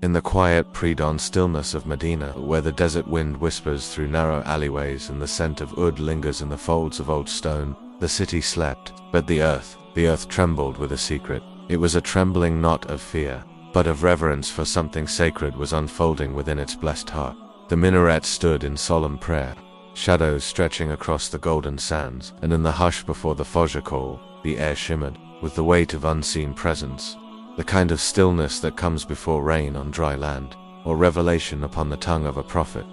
In the quiet pre-dawn stillness of Medina, where the desert wind whispers through narrow alleyways and the scent of oud lingers in the folds of old stone, the city slept, but the earth trembled with a secret. It was a trembling not of fear, but of reverence, for something sacred was unfolding within its blessed heart. The minaret stood in solemn prayer, shadows stretching across the golden sands, and in the hush before the Fajr call, the air shimmered with the weight of unseen presence, the kind of stillness that comes before rain on dry land, or revelation upon the tongue of a prophet.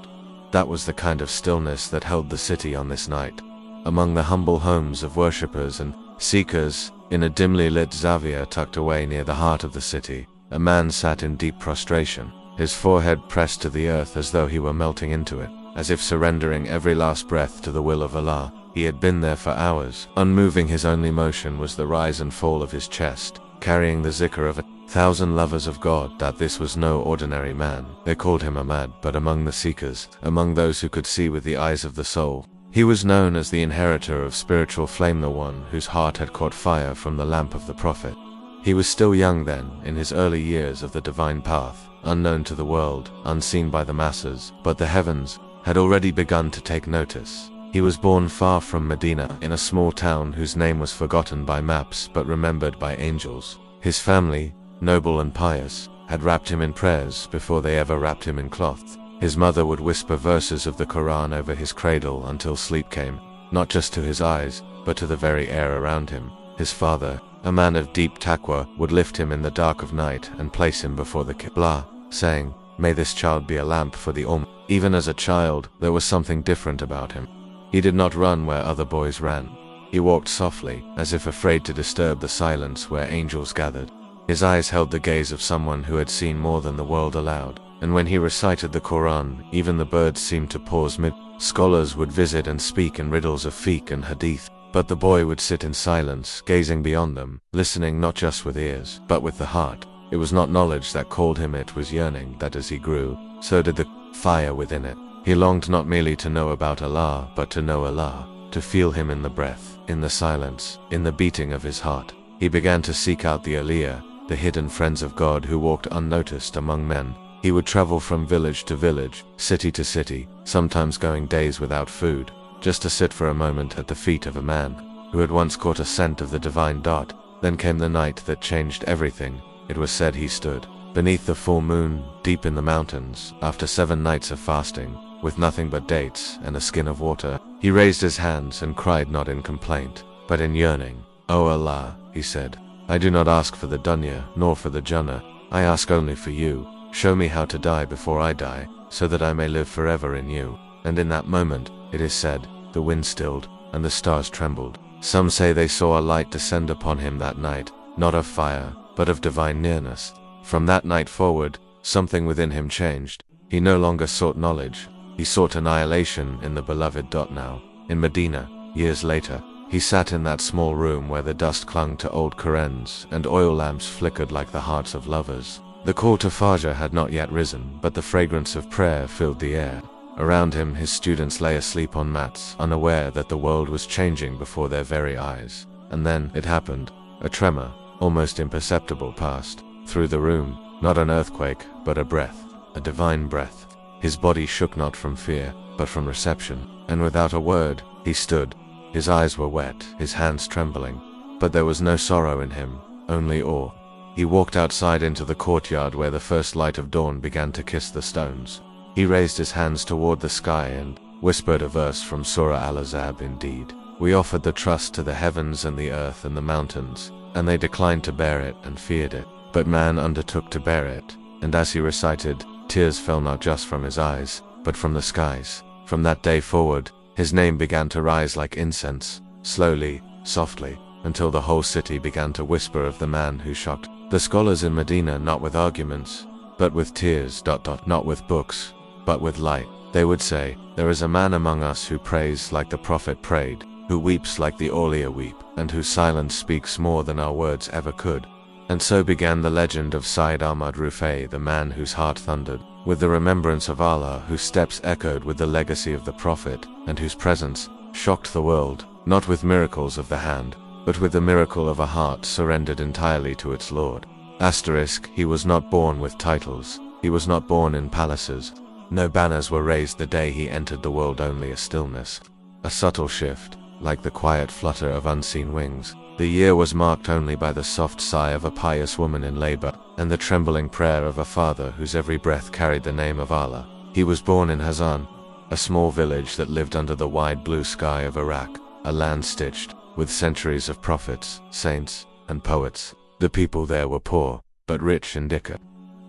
That was the kind of stillness that held the city on this night. Among the humble homes of worshippers and seekers, in a dimly lit zavia tucked away near the heart of the city, a man sat in deep prostration, his forehead pressed to the earth as though he were melting into it, as if surrendering every last breath to the will of Allah. He had been there for hours, unmoving. His only motion was the rise and fall of his chest, carrying the zikr of 1,000 lovers of God. That this was no ordinary man. They called him Ahmad, but among the seekers, among those who could see with the eyes of the soul, he was known as the inheritor of spiritual flame, the one whose heart had caught fire from the lamp of the Prophet. He was still young then, in his early years of the divine path, unknown to the world, unseen by the masses, but the heavens had already begun to take notice. He was born far from Medina, in a small town whose name was forgotten by maps but remembered by angels. His family, noble and pious, had wrapped him in prayers before they ever wrapped him in cloth. His mother would whisper verses of the Quran over his cradle until sleep came, not just to his eyes, but to the very air around him. His father, a man of deep taqwa, would lift him in the dark of night and place him before the Qibla, saying, "May this child be a lamp for the Ummah." Even as a child, there was something different about him. He did not run where other boys ran. He walked softly, as if afraid to disturb the silence where angels gathered. His eyes held the gaze of someone who had seen more than the world allowed, and when he recited the Quran, even the birds seemed to pause mid. Scholars would visit and speak in riddles of fiqh and hadith, but the boy would sit in silence, gazing beyond them, listening not just with ears, but with the heart. It was not knowledge that called him, it was yearning that as he grew, so did the fire within it. He longed not merely to know about Allah, but to know Allah, to feel Him in the breath, in the silence, in the beating of his heart. He began to seek out the Awliya, the hidden friends of God who walked unnoticed among men. He would travel from village to village, city to city, sometimes going days without food, just to sit for a moment at the feet of a man who had once caught a scent of the divine dot. Then came the night that changed everything. It was said he stood beneath the full moon, deep in the mountains, after 7 nights of fasting, with nothing but dates and a skin of water. He raised his hands and cried, not in complaint, but in yearning. "O Allah," he said, "I do not ask for the dunya, nor for the Jannah. I ask only for you. Show me how to die before I die, so that I may live forever in you." And in that moment, it is said, the wind stilled, and the stars trembled. Some say they saw a light descend upon him that night, not of fire, but of divine nearness. From that night forward, something within him changed. He no longer sought knowledge. He sought annihilation in the beloved dot. Now, in Medina, years later, he sat in that small room where the dust clung to old Qurans and oil lamps flickered like the hearts of lovers. The call to Fajr had not yet risen, but the fragrance of prayer filled the air. Around him, his students lay asleep on mats, unaware that the world was changing before their very eyes. And then it happened. A tremor, almost imperceptible, passed through the room. Not an earthquake, but a breath, a divine breath. His body shook not from fear, but from reception, and without a word, he stood. His eyes were wet, his hands trembling, but there was no sorrow in him, only awe. He walked outside into the courtyard where the first light of dawn began to kiss the stones. He raised his hands toward the sky and whispered a verse from Surah Al-Ahzab. "Indeed, we offered the trust to the heavens and the earth and the mountains, and they declined to bear it and feared it. But man undertook to bear it." And as he recited, tears fell not just from his eyes, but from the skies. From that day forward, his name began to rise like incense, slowly, softly, until the whole city began to whisper of the man who shocked the scholars in Medina, not with arguments, but with tears. Not with books, but with light. They would say, "There is a man among us who prays like the Prophet prayed, who weeps like the Awliya weep, and whose silence speaks more than our words ever could." And so began the legend of Syed Ahmad Rufai, the man whose heart thundered with the remembrance of Allah, whose steps echoed with the legacy of the Prophet, and whose presence shocked the world, not with miracles of the hand, but with the miracle of a heart surrendered entirely to its Lord. Asterisk, he was not born with titles. He was not born in palaces. No banners were raised the day he entered the world, only a stillness. A subtle shift, like the quiet flutter of unseen wings. The year was marked only by the soft sigh of a pious woman in labor, and the trembling prayer of a father whose every breath carried the name of Allah. He was born in Hazan, a small village that lived under the wide blue sky of Iraq, a land stitched with centuries of prophets, saints, and poets. The people there were poor, but rich in dhikr.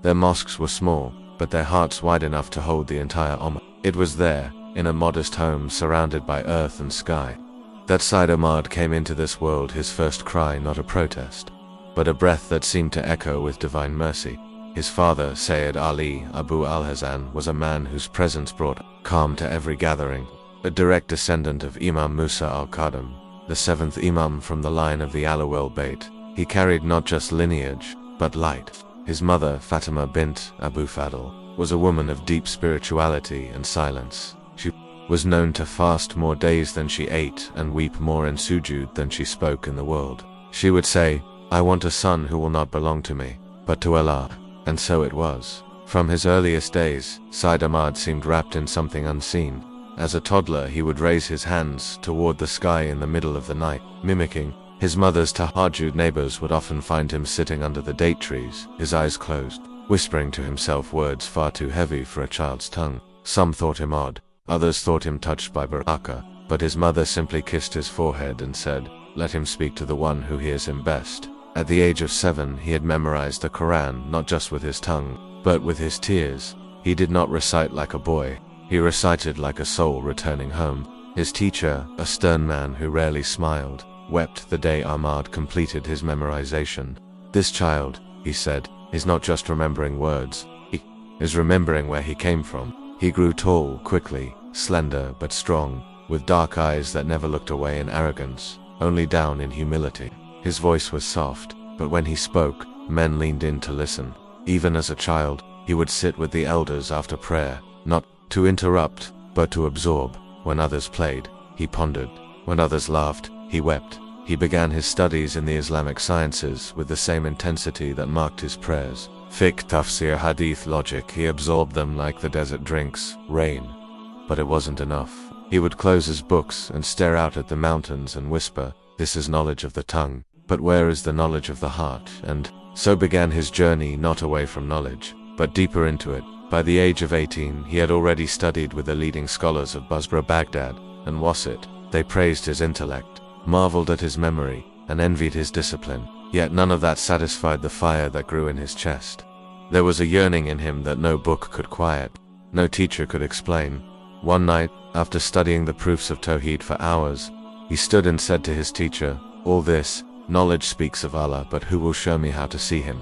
Their mosques were small, but their hearts wide enough to hold the entire ummah. It was there, in a modest home surrounded by earth and sky, that Syed Ahmad came into this world, his first cry not a protest, but a breath that seemed to echo with divine mercy. His father, Sayyid Ali Abu al-Hasan, was a man whose presence brought calm to every gathering, a direct descendant of Imam Musa al-Qadam, the seventh Imam from the line of the Alawal Bayt. He carried not just lineage, but light. His mother, Fatima bint Abu Fadl, was a woman of deep spirituality and silence. She was known to fast more days than she ate and weep more in sujud than she spoke in the world. She would say, "I want a son who will not belong to me, but to Allah." And so it was. From his earliest days, Syed Ahmad seemed wrapped in something unseen. As a toddler, he would raise his hands toward the sky in the middle of the night, mimicking his mother's tahajjud. Neighbors would often find him sitting under the date trees, his eyes closed, whispering to himself words far too heavy for a child's tongue. Some thought him odd, others thought him touched by barakah, but his mother simply kissed his forehead and said, "Let him speak to the one who hears him best." At the age of 7, he had memorized the Quran not just with his tongue, but with his tears. He did not recite like a boy, he recited like a soul returning home. His teacher, a stern man who rarely smiled, wept the day Ahmad completed his memorization. "This child," he said, "is not just remembering words, he is remembering where he came from." He grew tall quickly, slender but strong, with dark eyes that never looked away in arrogance, only down in humility. His voice was soft, but when he spoke, men leaned in to listen. Even as a child, he would sit with the elders after prayer, not to interrupt, but to absorb. When others played, he pondered. When others laughed, he wept. He began his studies in the Islamic sciences with the same intensity that marked his prayers. Fiqh, tafsir, hadith, logic, he absorbed them like the desert drinks rain. But it wasn't enough. He would close his books and stare out at the mountains and whisper, "This is knowledge of the tongue, but where is the knowledge of the heart?" And so began his journey, not away from knowledge, but deeper into it. By the age of 18, he had already studied with the leading scholars of Basra, Baghdad, and Wasit. They praised his intellect, marveled at his memory, and envied his discipline. Yet none of that satisfied the fire that grew in his chest. There was a yearning in him that no book could quiet, no teacher could explain. One night, after studying the proofs of Tawheed for hours, he stood and said to his teacher, "All this knowledge speaks of Allah, but who will show me how to see him?"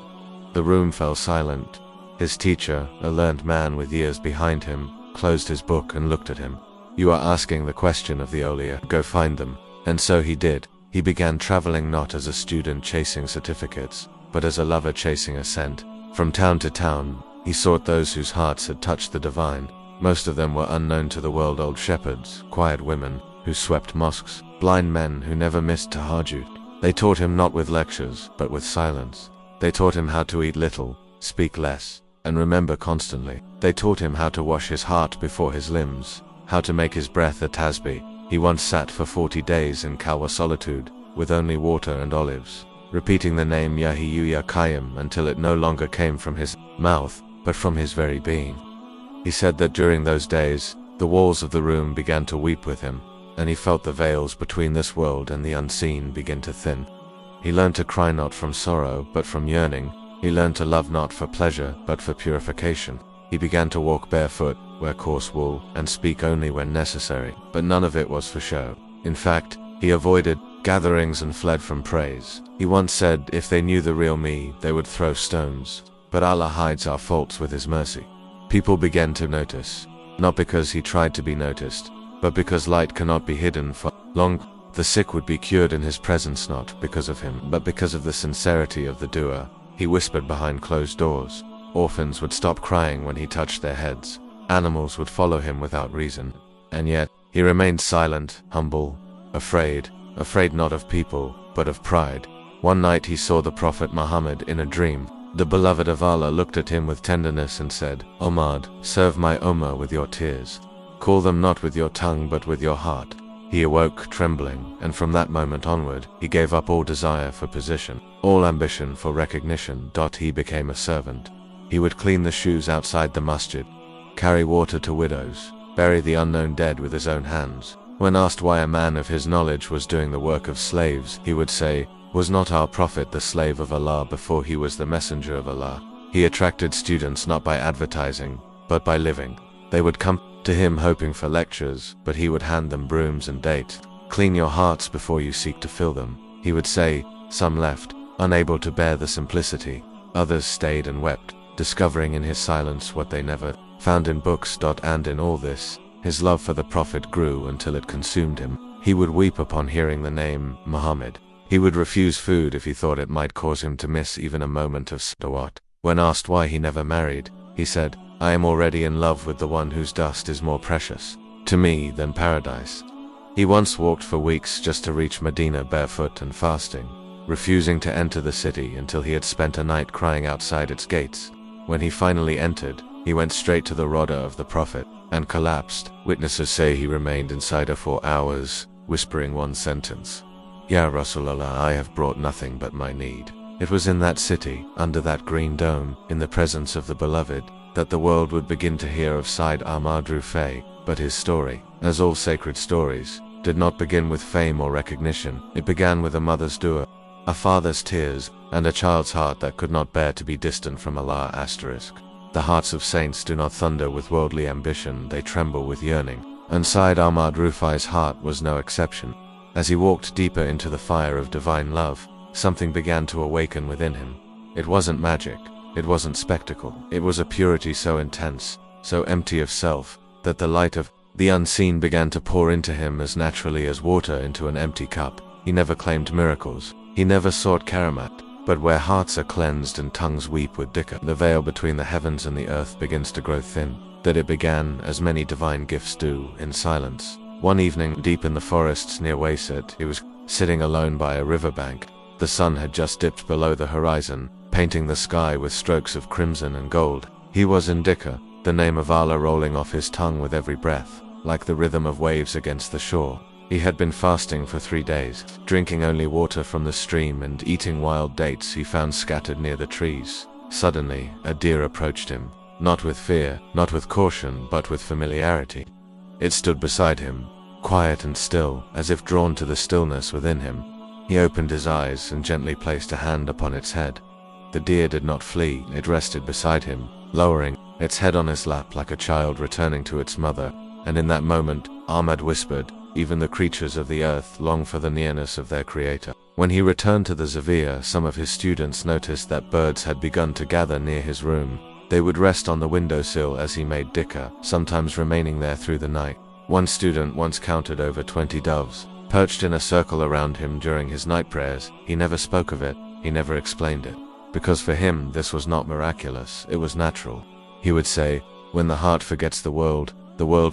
The room fell silent. His teacher, a learned man with years behind him, closed his book and looked at him. "You are asking the question of the Awliya, go find them." And so he did. He began traveling not as a student chasing certificates, but as a lover chasing a scent. From town to town, he sought those whose hearts had touched the divine. Most of them were unknown to the world: old shepherds, quiet women who swept mosques, blind men who never missed tahajjud. They taught him not with lectures, but with silence. They taught him how to eat little, speak less, and remember constantly. They taught him how to wash his heart before his limbs, how to make his breath a tasbih. He once sat for 40 days in Kalwa solitude, with only water and olives, repeating the name Ya Hayyu Ya Qayyum until it no longer came from his mouth, but from his very being. He said that during those days, the walls of the room began to weep with him, and he felt the veils between this world and the unseen begin to thin. He learned to cry not from sorrow, but from yearning. He learned to love not for pleasure, but for purification. He began to walk barefoot, wear coarse wool, and speak only when necessary, but none of it was for show. In fact, he avoided gatherings and fled from praise. He once said, if they knew the real me, they would throw stones. But Allah hides our faults with His mercy. People began to notice, not because he tried to be noticed, but because light cannot be hidden for long. The sick would be cured in his presence, not because of him, but because of the sincerity of the doer. He whispered behind closed doors. Orphans would stop crying when he touched their heads. Animals would follow him without reason. And yet, he remained silent, humble, afraid not of people, but of pride. One night he saw the Prophet Muhammad in a dream. The beloved of Allah looked at him with tenderness and said, Ahmad, serve my Ummah with your tears. Call them not with your tongue but with your heart. He awoke trembling, and from that moment onward, he gave up all desire for position, all ambition for recognition. He became a servant. He would clean the shoes outside the masjid, carry water to widows, bury the unknown dead with his own hands. When asked why a man of his knowledge was doing the work of slaves, he would say, was not our Prophet the slave of Allah before he was the messenger of Allah? He attracted students not by advertising, but by living. They would come to him hoping for lectures, but he would hand them brooms and dates. Clean your hearts before you seek to fill them. He would say, some left, unable to bear the simplicity. Others stayed and wept, discovering in his silence what they never found in books. And in all this, his love for the Prophet grew until it consumed him. He would weep upon hearing the name Muhammad. He would refuse food if he thought it might cause him to miss even a moment of salawat. When asked why he never married, he said, I am already in love with the one whose dust is more precious to me than paradise. He once walked for weeks just to reach Medina barefoot and fasting, refusing to enter the city until he had spent a night crying outside its gates. When he finally entered, he went straight to the Rawda of the Prophet and collapsed. Witnesses say he remained inside her for hours, whispering one sentence, Ya Rasulallah, I have brought nothing but my need. It was in that city, under that green dome, in the presence of the beloved, that the world would begin to hear of Syed Ahmad Rufai. But his story, as all sacred stories, did not begin with fame or recognition. It began with a mother's dua, a father's tears, and a child's heart that could not bear to be distant from Allah. The hearts of saints do not thunder with worldly ambition, they tremble with yearning, and Syed Ahmad Rufai's heart was no exception. As he walked deeper into the fire of divine love, something began to awaken within him. It wasn't magic, it wasn't spectacle, it was a purity so intense, so empty of self, that the light of the unseen began to pour into him as naturally as water into an empty cup. He never claimed miracles, he never sought karamat, but where hearts are cleansed and tongues weep with dhikr, the veil between the heavens and the earth begins to grow thin. That it began, as many divine gifts do, in silence. One evening, deep in the forests near Wasit, he was sitting alone by a riverbank. The sun had just dipped below the horizon, painting the sky with strokes of crimson and gold. He was in dhikr, the name of Allah rolling off his tongue with every breath, like the rhythm of waves against the shore. He had been fasting for 3 days, drinking only water from the stream and eating wild dates he found scattered near the trees. Suddenly, a deer approached him, not with fear, not with caution, but with familiarity. It stood beside him, quiet and still, as if drawn to the stillness within him. He opened his eyes and gently placed a hand upon its head. The deer did not flee, it rested beside him, lowering its head on his lap like a child returning to its mother. And in that moment, Ahmad whispered, even the creatures of the earth long for the nearness of their creator. When he returned to the Zawiya, some of his students noticed that birds had begun to gather near his room. They would rest on the windowsill as he made dhikr, sometimes remaining there through the night. One student once counted over 20 doves, perched in a circle around him during his night prayers. He never spoke of it, he never explained it. Because for him, this was not miraculous, it was natural. He would say, when the heart forgets the world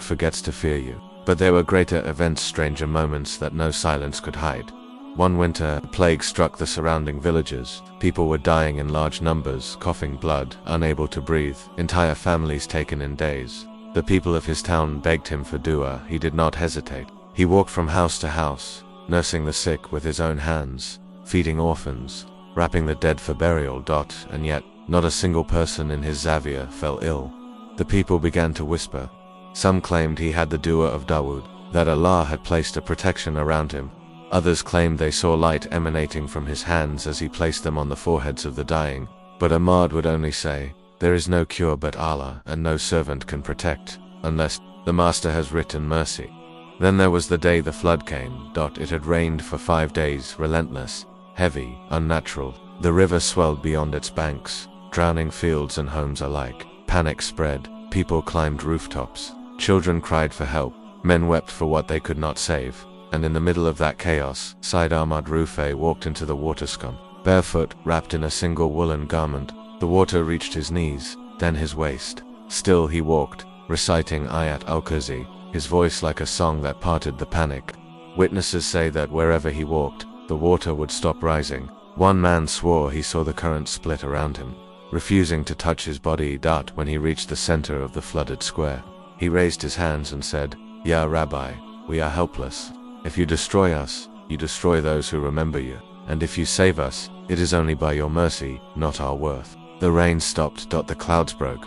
forgets to fear you. But there were greater events, stranger moments that no silence could hide. One winter, a plague struck the surrounding villages. People were dying in large numbers, coughing blood, unable to breathe, entire families taken in days. The people of his town begged him for dua. He did not hesitate. He walked from house to house, nursing the sick with his own hands, feeding orphans, wrapping the dead for burial. And yet, not a single person in his Zawiya fell ill. The people began to whisper. Some claimed he had the dua of Dawood, that Allah had placed a protection around him. Others claimed they saw light emanating from his hands as he placed them on the foreheads of the dying. But Ahmad would only say, there is no cure but Allah, and no servant can protect, unless the Master has written mercy. Then there was the day the flood came. It had rained for 5 days, relentless, heavy, unnatural. The river swelled beyond its banks, drowning fields and homes alike. Panic spread, people climbed rooftops. Children cried for help, men wept for what they could not save, and in the middle of that chaos, Syed Ahmad Rufai walked into the water scum. Barefoot, wrapped in a single woolen garment, the water reached his knees, then his waist. Still he walked, reciting Ayat al-Kursi, his voice like a song that parted the panic. Witnesses say that wherever he walked, the water would stop rising. One man swore he saw the current split around him. refusing to touch his body. When he reached the center of the flooded square, he raised his hands and said, "Ya Rabbi, we are helpless. If you destroy us, you destroy those who remember you. And if you save us, it is only by your mercy, not our worth." The rain stopped. The clouds broke.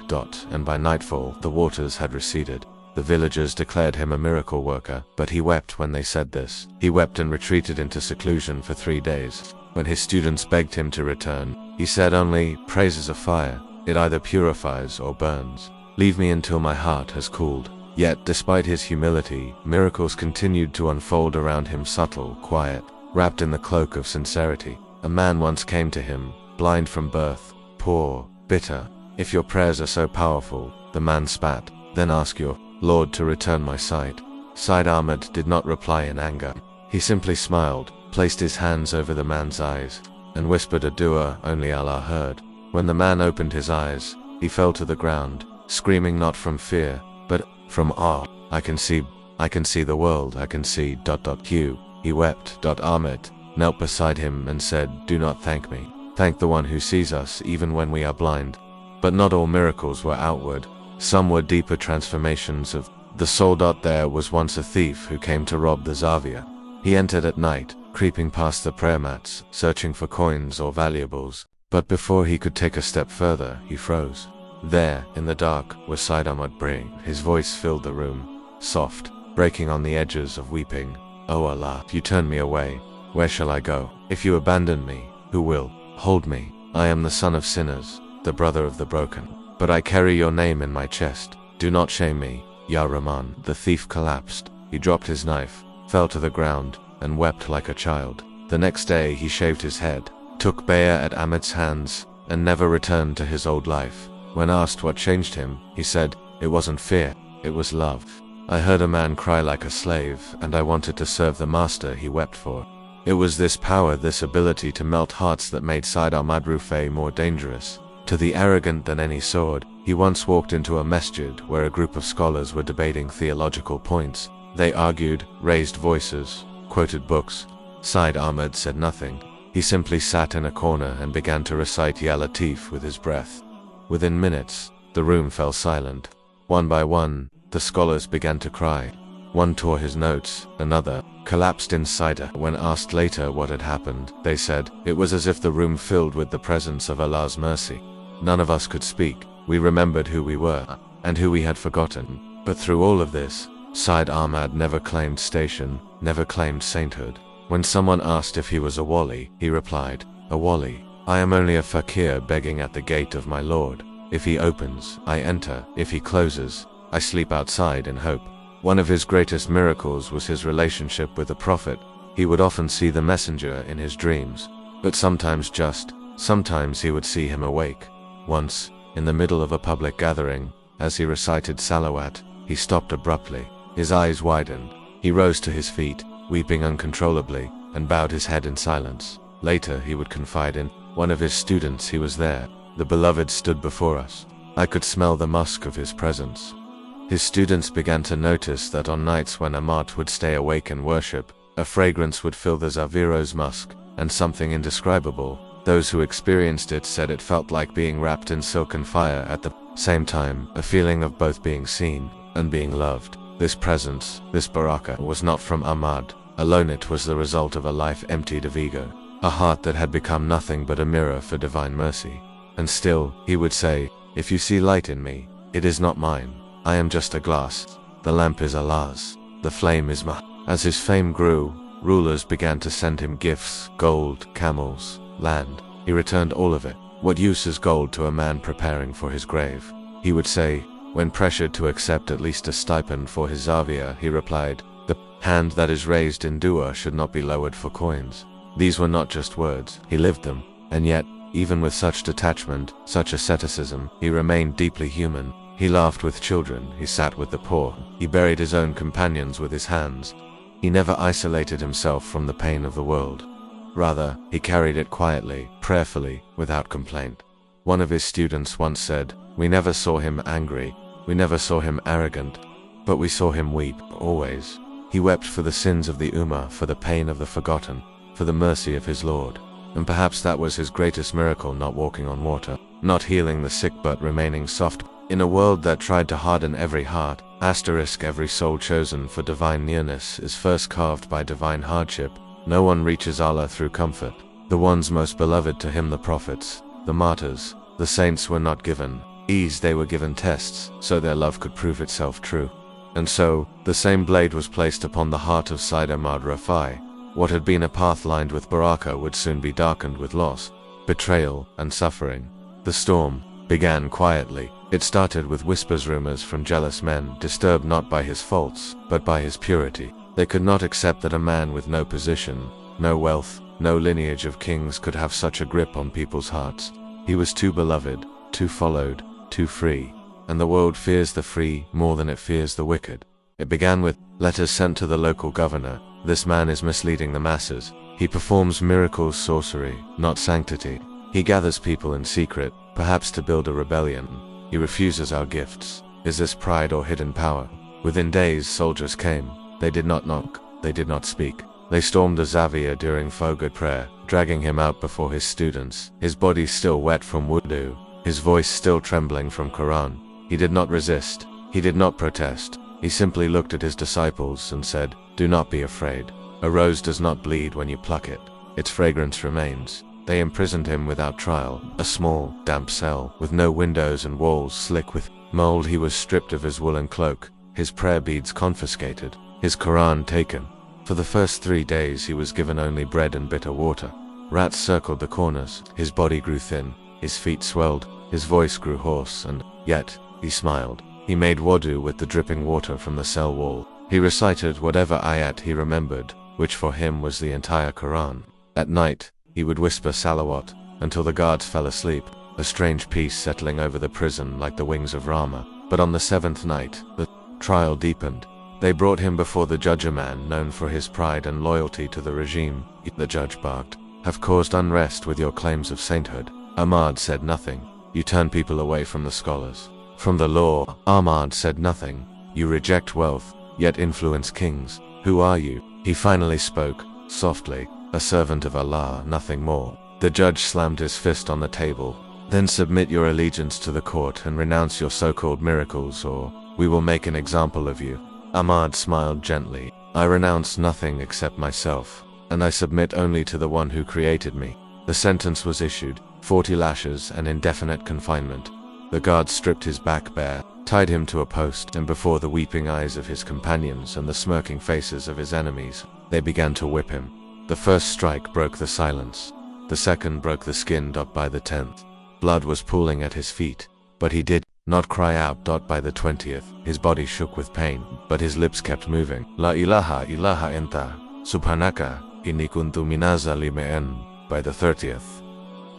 And by nightfall, the waters had receded. The villagers declared him a miracle worker, but he wept when they said this. He wept and retreated into seclusion for 3 days. When his students begged him to return, he said only, "Praise is a fire. It either purifies or burns. Leave me until my heart has cooled." Yet, despite his humility, miracles continued to unfold around him, subtle, quiet, wrapped in the cloak of sincerity. A man once came to him, blind from birth, poor, bitter. "If your prayers are so powerful," the man spat, "then ask your Lord to return my sight." Syed Ahmad did not reply in anger. He simply smiled, placed his hands over the man's eyes, and whispered a dua only Allah heard. When the man opened his eyes, he fell to the ground, screaming not from fear, but from awe. I can see the world, I can see ... He wept. Ahmed knelt beside him and said, "Do not thank me. Thank the one who sees us even when we are blind." But not all miracles were outward. Some were deeper transformations of the soul. There was once a thief who came to rob the Zavia. He entered at night, creeping past the prayer mats, searching for coins or valuables. But before he could take a step further, he froze. There, in the dark, was Syed Ahmad praying. His voice filled the room, soft, breaking on the edges of weeping. "O Allah, if you turn me away, where shall I go? If you abandon me, who will hold me? I am the son of sinners, the brother of the broken. But I carry your name in my chest. Do not shame me, Ya Rahman." The thief collapsed. He dropped his knife, fell to the ground, and wept like a child. The next day he shaved his head, took bay'ah at Ahmed's hands, and never returned to his old life. When asked what changed him, he said, "It wasn't fear, it was love. I heard a man cry like a slave, and I wanted to serve the master he wept for." It was this power, this ability to melt hearts that made Syed Ahmad Rufai more dangerous to the arrogant than any sword. He once walked into a masjid where a group of scholars were debating theological points. They argued, raised voices, quoted books. Syed Ahmad said nothing. He simply sat in a corner and began to recite Ya Latif with his breath. Within minutes, the room fell silent. One by one, the scholars began to cry. One tore his notes, another collapsed inside her. When asked later what had happened, they said, "It was as if the room filled with the presence of Allah's mercy. None of us could speak. We remembered who we were, and who we had forgotten." But through all of this, Syed Ahmad never claimed station, never claimed sainthood. When someone asked if he was a wali, he replied, "A wali? I am only a fakir begging at the gate of my Lord. If he opens, I enter. If he closes, I sleep outside in hope." One of his greatest miracles was his relationship with the Prophet. He would often see the messenger in his dreams, but sometimes he would see him awake. Once, in the middle of a public gathering, as he recited salawat, he stopped abruptly. His eyes widened. He rose to his feet, weeping uncontrollably, and bowed his head in silence. Later he would confide in one of his students, "He was there. The beloved stood before us. I could smell the musk of his presence." His students began to notice that on nights when Ahmad would stay awake and worship, a fragrance would fill the Zaviro's musk, and something indescribable. Those who experienced it said it felt like being wrapped in silken fire at the same time, a feeling of both being seen and being loved. This presence, this barakah, was not from Ahmad alone. It was the result of a life emptied of ego, a heart that had become nothing but a mirror for divine mercy. And still, he would say, "If you see light in me, it is not mine. I am just a glass. The lamp is Allah's. The flame is mine." As his fame grew, rulers began to send him gifts, gold, camels, land. He returned all of it. What use is gold to a man preparing for his grave? He would say, when pressured to accept at least a stipend for his Zavia, he replied, "The hand that is raised in dua should not be lowered for coins." These were not just words, he lived them. And yet, even with such detachment, such asceticism, he remained deeply human. He laughed with children, he sat with the poor, he buried his own companions with his hands. He never isolated himself from the pain of the world. Rather, he carried it quietly, prayerfully, without complaint. One of his students once said, "We never saw him angry, we never saw him arrogant, but we saw him weep, always." He wept for the sins of the Ummah, for the pain of the forgotten, for the mercy of his Lord. And perhaps that was his greatest miracle, not walking on water, not healing the sick but remaining soft. In a world that tried to harden every heart, every soul chosen for divine nearness is first carved by divine hardship. No one reaches Allah through comfort. The ones most beloved to him, the prophets, the martyrs, the saints, were not given ease, they were given tests, so their love could prove itself true. And so, the same blade was placed upon the heart of Syed Ahmad Rufai. What had been a path lined with barakah would soon be darkened with loss, betrayal, and suffering. The storm began quietly. It started with whispers, rumors from jealous men, disturbed not by his faults, but by his purity. They could not accept that a man with no position, no wealth, no lineage of kings could have such a grip on people's hearts. He was too beloved, too followed, too free. And the world fears the free more than it fears the wicked. It began with letters sent to the local governor. This man is misleading the masses. He performs miracles, sorcery, not sanctity. He gathers people in secret, perhaps to build a rebellion. He refuses our gifts. Is this pride or hidden power? Within days, soldiers came. They did not knock. They did not speak. They stormed the Zawiya during Fajr prayer, dragging him out before his students, his body still wet from wudu, his voice still trembling from Quran. He did not resist. He did not protest. He simply looked at his disciples and said, "Do not be afraid. A rose does not bleed when you pluck it. Its fragrance remains." They imprisoned him without trial, a small, damp cell, with no windows and walls slick with mold. He was stripped of his woolen cloak, his prayer beads confiscated, his Quran taken. For the first 3 days he was given only bread and bitter water. Rats circled the corners. His body grew thin, his feet swelled, his voice grew hoarse, and yet he smiled. He made wudu with the dripping water from the cell wall. He recited whatever ayat he remembered, which for him was the entire Quran. At night, he would whisper salawat until the guards fell asleep, a strange peace settling over the prison like the wings of Rama. But on the 7th night, the trial deepened. They brought him before the judge, a man known for his pride and loyalty to the regime. The judge barked, "Have caused unrest with your claims of sainthood." Ahmad said nothing. "You turn people away from the scholars, from the law." Ahmad said nothing. "You reject wealth, yet influence kings. Who are you?" He finally spoke, softly, "A servant of Allah, nothing more." The judge slammed his fist on the table. "Then submit your allegiance to the court and renounce your so-called miracles, or we will make an example of you." Ahmad smiled gently. "I renounce nothing except myself, and I submit only to the one who created me." The sentence was issued, 40 lashes and indefinite confinement. The guards stripped his back bare, tied him to a post, and before the weeping eyes of his companions and the smirking faces of his enemies, they began to whip him. The first strike broke the silence. The second broke the skin. By the 10th, blood was pooling at his feet, but he did not cry out. By the 20th, his body shook with pain, but his lips kept moving. "La ilaha ilaha anta, subhanaka, inni kuntu minaz zalimin." By the 30th,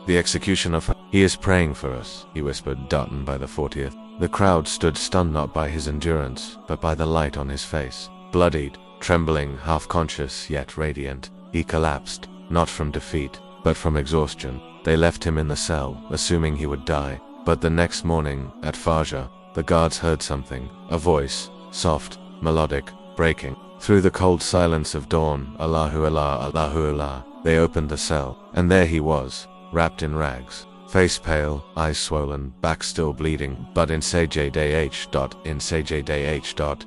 the execution of "He is praying for us," he whispered. And by the 40th, the crowd stood stunned, not by his endurance, but by the light on his face. Bloodied, trembling, half-conscious, yet radiant, he collapsed, not from defeat, but from exhaustion. They left him in the cell, assuming he would die. But the next morning, at Fajr, the guards heard something, a voice, soft, melodic, breaking through the cold silence of dawn. "Allahu Allah, Allahu Allah." They opened the cell, and there he was, wrapped in rags, face pale, eyes swollen, back still bleeding, but in Sajdah,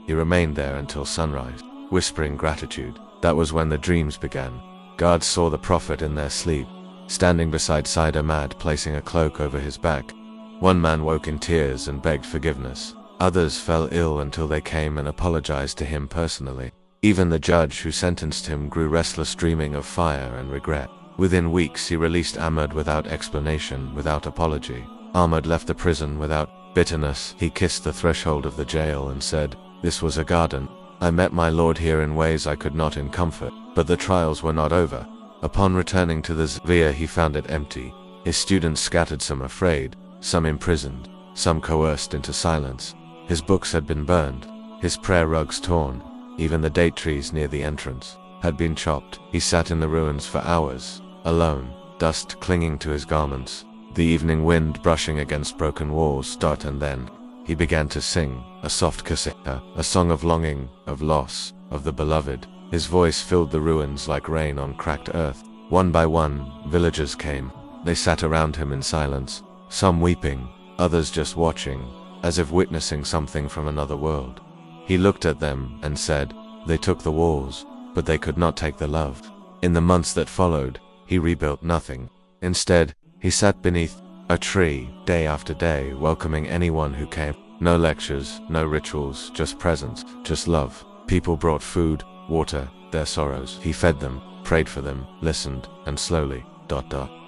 he remained there until sunrise, whispering gratitude. That was when the dreams began. Guards saw the Prophet in their sleep, standing beside Syed Ahmad, placing a cloak over his back. One man woke in tears and begged forgiveness. Others fell ill until they came and apologized to him personally. Even the judge who sentenced him grew restless, dreaming of fire and regret. Within weeks he released Ahmad without explanation, without apology. Ahmad left the prison without bitterness. He kissed the threshold of the jail and said, "This was a garden. I met my Lord here in ways I could not in comfort." But the trials were not over. Upon returning to the Zawiya, he found it empty. His students scattered, some afraid, some imprisoned, some coerced into silence. His books had been burned, his prayer rugs torn. Even the date trees near the entrance had been chopped. He sat in the ruins for hours, alone, dust clinging to his garments, the evening wind brushing against broken walls. And then he began to sing, a soft qasida, a song of longing, of loss, of the beloved. His voice filled the ruins like rain on cracked earth. One by one, villagers came. They sat around him in silence, some weeping, others just watching, as if witnessing something from another world. He looked at them and said, "They took the walls, but they could not take the love." In the months that followed, he rebuilt nothing. Instead, he sat beneath a tree, day after day, welcoming anyone who came. No lectures, no rituals, just presence, just love. People brought food, water, their sorrows. He fed them, prayed for them, listened, and slowly,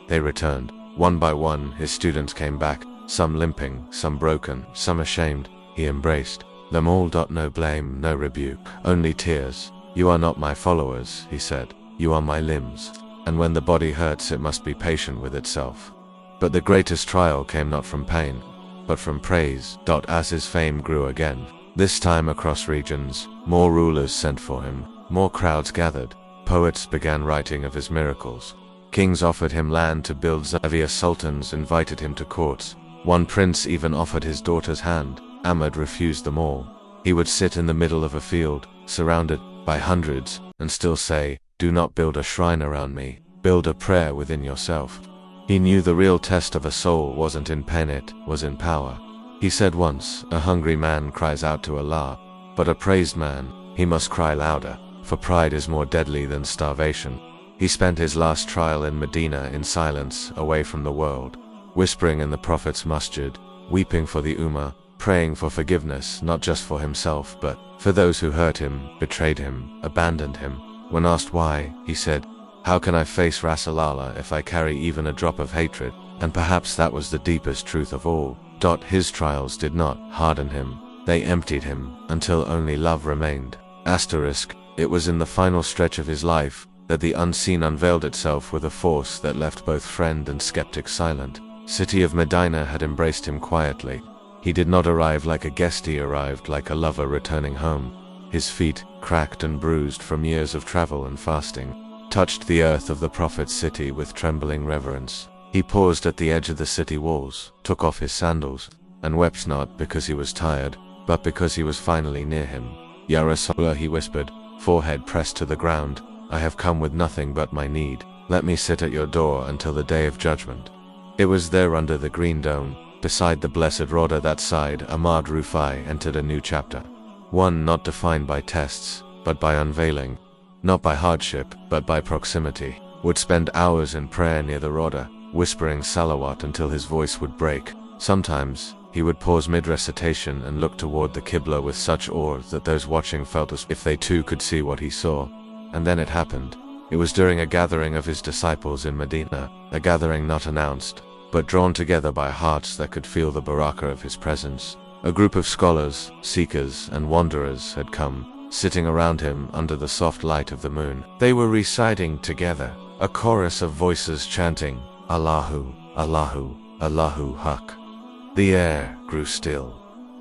they returned. One by one, his students came back, some limping, some broken, some ashamed. He embraced them all. No blame, no rebuke, only tears. "You are not my followers," he said. "You are my limbs. And when the body hurts, it must be patient with itself." But the greatest trial came not from pain, but from praise. As his fame grew again, this time across regions, more rulers sent for him, more crowds gathered. Poets began writing of his miracles. Kings offered him land to build zavia. Sultans invited him to courts. One prince even offered his daughter's hand. Ahmad refused them all. He would sit in the middle of a field, surrounded by hundreds, and still say, "Do not build a shrine around me. Build a prayer within yourself." He knew the real test of a soul wasn't in pain, it was in power. He said once, "A hungry man cries out to Allah, but a praised man, he must cry louder, for pride is more deadly than starvation." He spent his last trial in Medina in silence, away from the world, whispering in the Prophet's masjid, weeping for the Ummah, praying for forgiveness, not just for himself, but for those who hurt him, betrayed him, abandoned him. When asked why, he said, "How can I face Rasulallah if I carry even a drop of hatred?" And perhaps that was the deepest truth of all. His trials did not harden him, they emptied him, until only love remained. It was in the final stretch of his life that the unseen unveiled itself with a force that left both friend and skeptic silent. City of Medina had embraced him quietly. He did not arrive like a guest, he arrived like a lover returning home. His feet, cracked and bruised from years of travel and fasting, touched the earth of the Prophet's city with trembling reverence. He paused at the edge of the city walls, took off his sandals, and wept not because he was tired, but because he was finally near him. "Ya Rasulullah," he whispered, forehead pressed to the ground, "I have come with nothing but my need. Let me sit at your door until the day of judgment." It was there under the green dome, beside the blessed Roda, that Syed Ahmad Rufai entered a new chapter. One not defined by tests, but by unveiling. Not by hardship, but by proximity. Would spend hours in prayer near the Roda, whispering salawat until his voice would break. Sometimes, he would pause mid-recitation and look toward the Qibla with such awe that those watching felt as if they too could see what he saw. And then it happened. It was during a gathering of his disciples in Medina, a gathering not announced, but drawn together by hearts that could feel the barakah of his presence. A group of scholars, seekers, and wanderers had come, sitting around him under the soft light of the moon. They were reciting together, a chorus of voices chanting, "Allahu, Allahu, Allahu Haq." The air grew still.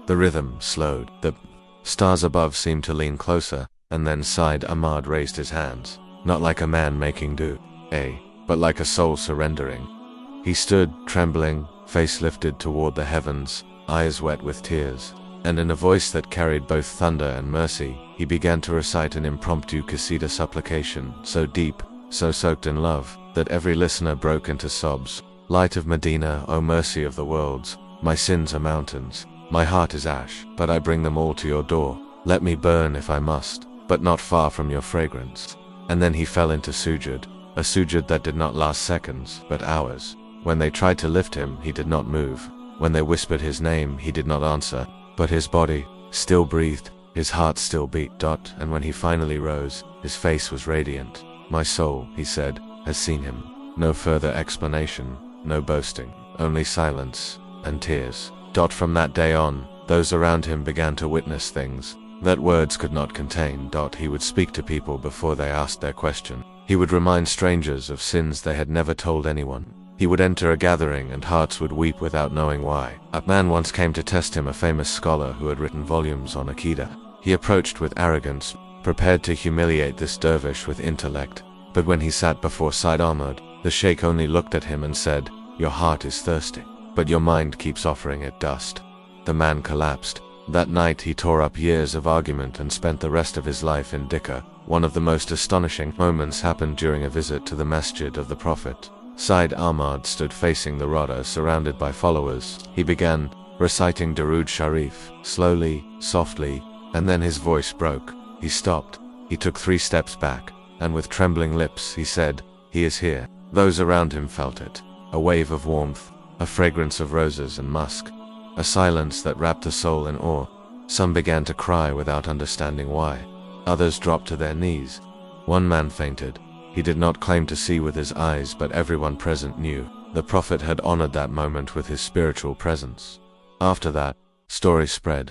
The rhythm slowed. The stars above seemed to lean closer, and then Syed Ahmad raised his hands, not like a man making dua, but like a soul surrendering. He stood, trembling, face lifted toward the heavens, eyes wet with tears, and in a voice that carried both thunder and mercy, he began to recite an impromptu qasida supplication, so deep, so soaked in love, that every listener broke into sobs. "Light of Medina, O mercy of the worlds, my sins are mountains, my heart is ash, but I bring them all to your door. Let me burn if I must, but not far from your fragrance." And then he fell into sujud, a sujud that did not last seconds, but hours. When they tried to lift him, he did not move. When they whispered his name, he did not answer, but his body still breathed, his heart still beat. And when he finally rose, his face was radiant. "My soul," he said, "has seen him." No further explanation, no boasting, only silence and tears. From that day on, those around him began to witness things that words could not contain. He would speak to people before they asked their question. He would remind strangers of sins they had never told anyone. He would enter a gathering and hearts would weep without knowing why. A man once came to test him, a famous scholar who had written volumes on Aqidah. He approached with arrogance, prepared to humiliate this dervish with intellect. But when he sat before Syed Ahmad, the sheikh only looked at him and said, "Your heart is thirsty, but your mind keeps offering it dust." The man collapsed, That night he tore up years of argument and spent the rest of his life in Dhikr. One of the most astonishing moments happened during a visit to the masjid of the Prophet. Syed Ahmad stood facing the Rada, surrounded by followers. He began reciting Darood Sharif, slowly, softly, and then his voice broke. He stopped. He took 3 steps back, and with trembling lips he said, "He is here." Those around him felt it. A wave of warmth, a fragrance of roses and musk, a silence that wrapped the soul in awe. Some began to cry without understanding why. Others dropped to their knees. One man fainted. He did not claim to see with his eyes, but everyone present knew. The Prophet had honored that moment with his spiritual presence. After that, stories spread.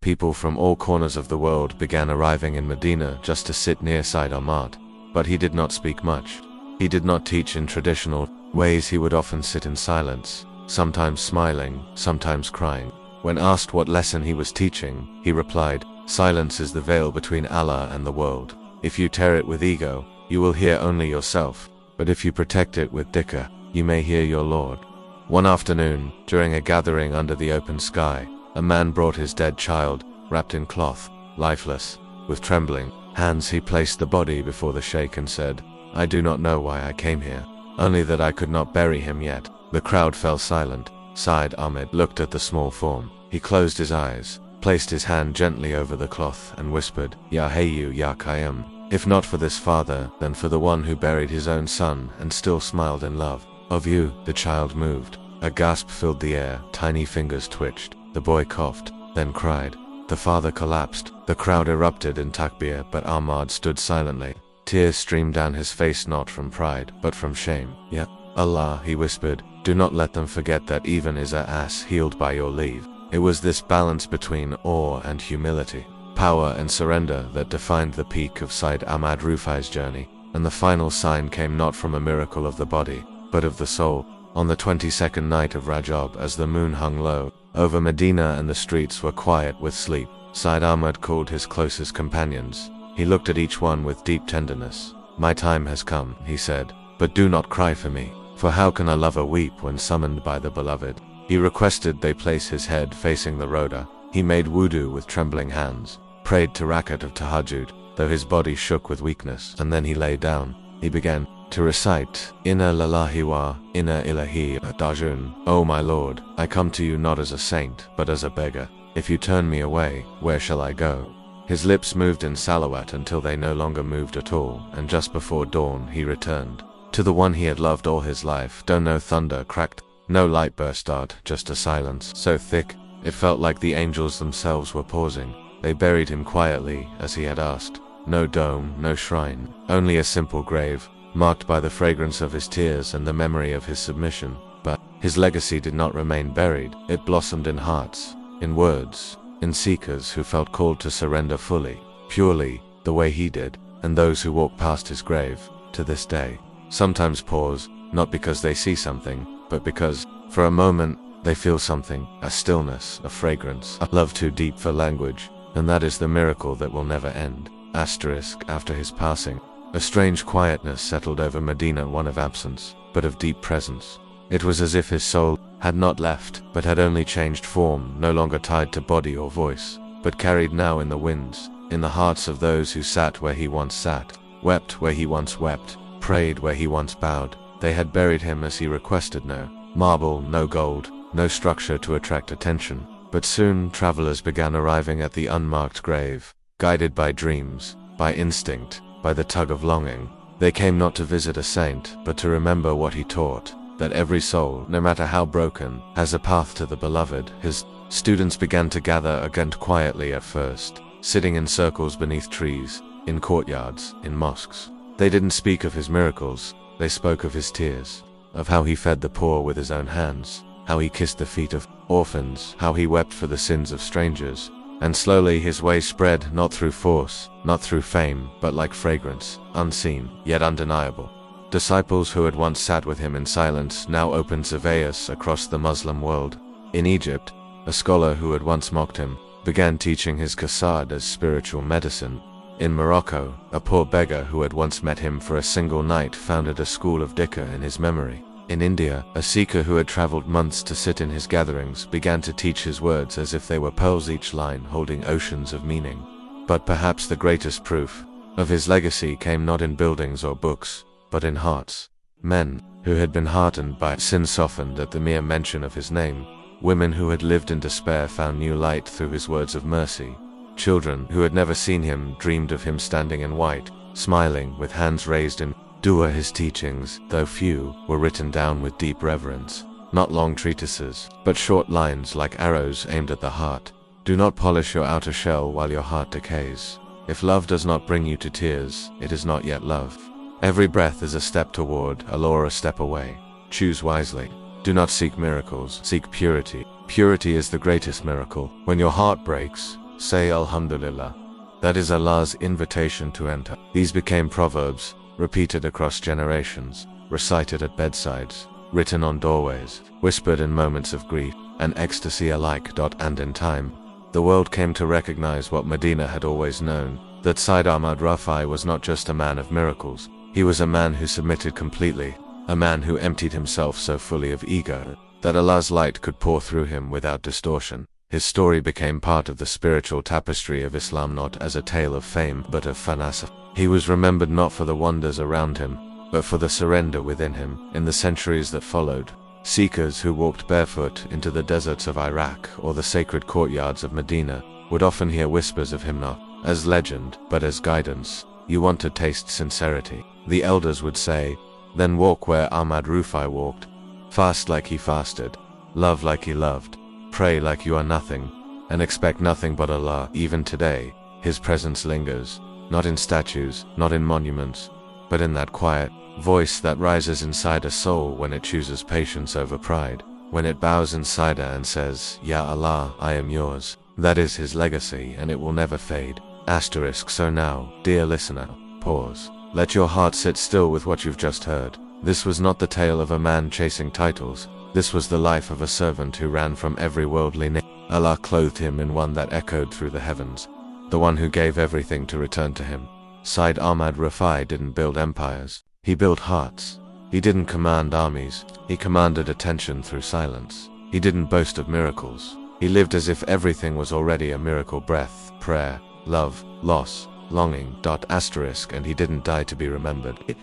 People from all corners of the world began arriving in Medina just to sit near Syed Ahmad. But he did not speak much. He did not teach in traditional ways. He would often sit in silence, sometimes smiling, sometimes crying. When asked what lesson he was teaching, he replied, "Silence is the veil between Allah and the world. If you tear it with ego, you will hear only yourself. But if you protect it with dhikr, you may hear your Lord." One afternoon, during a gathering under the open sky, a man brought his dead child, wrapped in cloth, lifeless. With trembling hands he placed the body before the sheikh and said, "I do not know why I came here, only that I could not bury him yet." The crowd fell silent. Syed Ahmad looked at the small form. He closed his eyes, placed his hand gently over the cloth, and whispered, "Ya Hayyu Ya Qayyum." If not for this father, then for the one who buried his own son and still smiled in love. "Of you," the child moved. A gasp filled the air, tiny fingers twitched. The boy coughed, then cried. The father collapsed. The crowd erupted in takbir, but Ahmad stood silently. Tears streamed down his face, not from pride, but from shame. "Ya Allah," he whispered, "do not let them forget that even is a ass healed by your leave." It was this balance between awe and humility, power and surrender that defined the peak of Syed Ahmad Rufai's journey, and the final sign came not from a miracle of the body, but of the soul. On the 22nd night of Rajab, as the moon hung low over Medina and the streets were quiet with sleep, Syed Ahmad called his closest companions. He looked at each one with deep tenderness. "My time has come," he said, "but do not cry for me, for how can a lover weep when summoned by the beloved?" He requested they place his head facing the Roda. He made wudu with trembling hands, prayed to rakat of tahajjud, though his body shook with weakness, and then he lay down. He began to recite, "Inna lillahi wa inna ilahi raji'un." "O my Lord, I come to you not as a saint, but as a beggar. If you turn me away, where shall I go?" His lips moved in salawat until they no longer moved at all, and just before dawn he returned to the one he had loved all his life. No thunder cracked, no light burst out, just a silence so thick it felt like the angels themselves were pausing. They buried him quietly, as he had asked. No dome, no shrine, only a simple grave, marked by the fragrance of his tears and the memory of his submission. But his legacy did not remain buried. It blossomed in hearts, in words, in seekers who felt called to surrender fully, purely, the way he did, and those who walk past his grave, to this day, sometimes pause, not because they see something, but because, for a moment, they feel something, a stillness, a fragrance, a love too deep for language, and that is the miracle that will never end. After his passing, a strange quietness settled over Medina, one of absence, but of deep presence. It was as if his soul had not left, but had only changed form, no longer tied to body or voice, but carried now in the winds, in the hearts of those who sat where he once sat, wept where he once wept, prayed where he once bowed. They had buried him as he requested, no marble, no gold, no structure to attract attention. But soon travelers began arriving at the unmarked grave, guided by dreams, by instinct, by the tug of longing. They came not to visit a saint, but to remember what he taught, that every soul, no matter how broken, has a path to the beloved. His students began to gather again quietly at first, sitting in circles beneath trees, in courtyards, in mosques. They didn't speak of his miracles, they spoke of his tears, of how he fed the poor with his own hands, how he kissed the feet of orphans, how he wept for the sins of strangers. And slowly his way spread, not through force, not through fame, but like fragrance, unseen, yet undeniable. Disciples who had once sat with him in silence now opened surveyors across the Muslim world. In Egypt, a scholar who had once mocked him began teaching his qasad as spiritual medicine. In Morocco, a poor beggar who had once met him for a single night founded a school of dhikr in his memory. In India, a seeker who had traveled months to sit in his gatherings began to teach his words as if they were pearls, each line holding oceans of meaning. But perhaps the greatest proof of his legacy came not in buildings or books, but in hearts. Men who had been hardened by sin softened at the mere mention of his name. Women who had lived in despair found new light through his words of mercy. Children who had never seen him dreamed of him standing in white, smiling with hands raised in dua. His teachings, though few, were written down with deep reverence. Not long treatises, but short lines like arrows aimed at the heart. Do not polish your outer shell while your heart decays. If love does not bring you to tears, it is not yet love. Every breath is a step toward Allah or a step away. Choose wisely. Do not seek miracles, seek purity. Purity is the greatest miracle. When your heart breaks, say Alhamdulillah. That is Allah's invitation to enter. These became proverbs, repeated across generations, recited at bedsides, written on doorways, whispered in moments of grief and ecstasy alike. And in time, the world came to recognize what Madina had always known, that Syed Ahmad Rufai was not just a man of miracles. He was a man who submitted completely, a man who emptied himself so fully of ego that Allah's light could pour through him without distortion. His story became part of the spiritual tapestry of Islam, not as a tale of fame but of fanasa. He was remembered not for the wonders around him, but for the surrender within him. In the centuries that followed, seekers who walked barefoot into the deserts of Iraq or the sacred courtyards of Medina would often hear whispers of him, not as legend but as guidance. You want to taste sincerity, the elders would say, then walk where Ahmad Rufai walked. Fast like he fasted, love like he loved, pray like you are nothing, and expect nothing but Allah. Even today, his presence lingers, not in statues, not in monuments, but in that quiet voice that rises inside a soul when it chooses patience over pride, when it bows inside her and says, Ya Allah, I am yours. That is his legacy, and it will never fade. So now, dear listener, pause. Let your heart sit still with what you've just heard. This was not the tale of a man chasing titles. This was the life of a servant who ran from every worldly need. Allah clothed him in one that echoed through the heavens, the one who gave everything to return to him. Syed Ahmad Rufai didn't build empires. He built hearts. He didn't command armies. He commanded attention through silence. He didn't boast of miracles. He lived as if everything was already a miracle: breath, prayer, love, loss, longing. And he didn't die to be remembered. It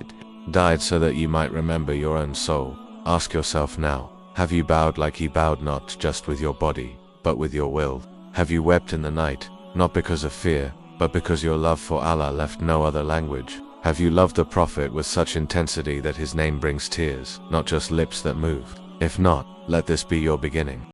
died so that you might remember your own soul. Ask yourself now, have you bowed like he bowed, not just with your body, but with your will? Have you wept in the night, not because of fear, but because your love for Allah left no other language? Have you loved the Prophet with such intensity that his name brings tears, not just lips that move? If not, let this be your beginning.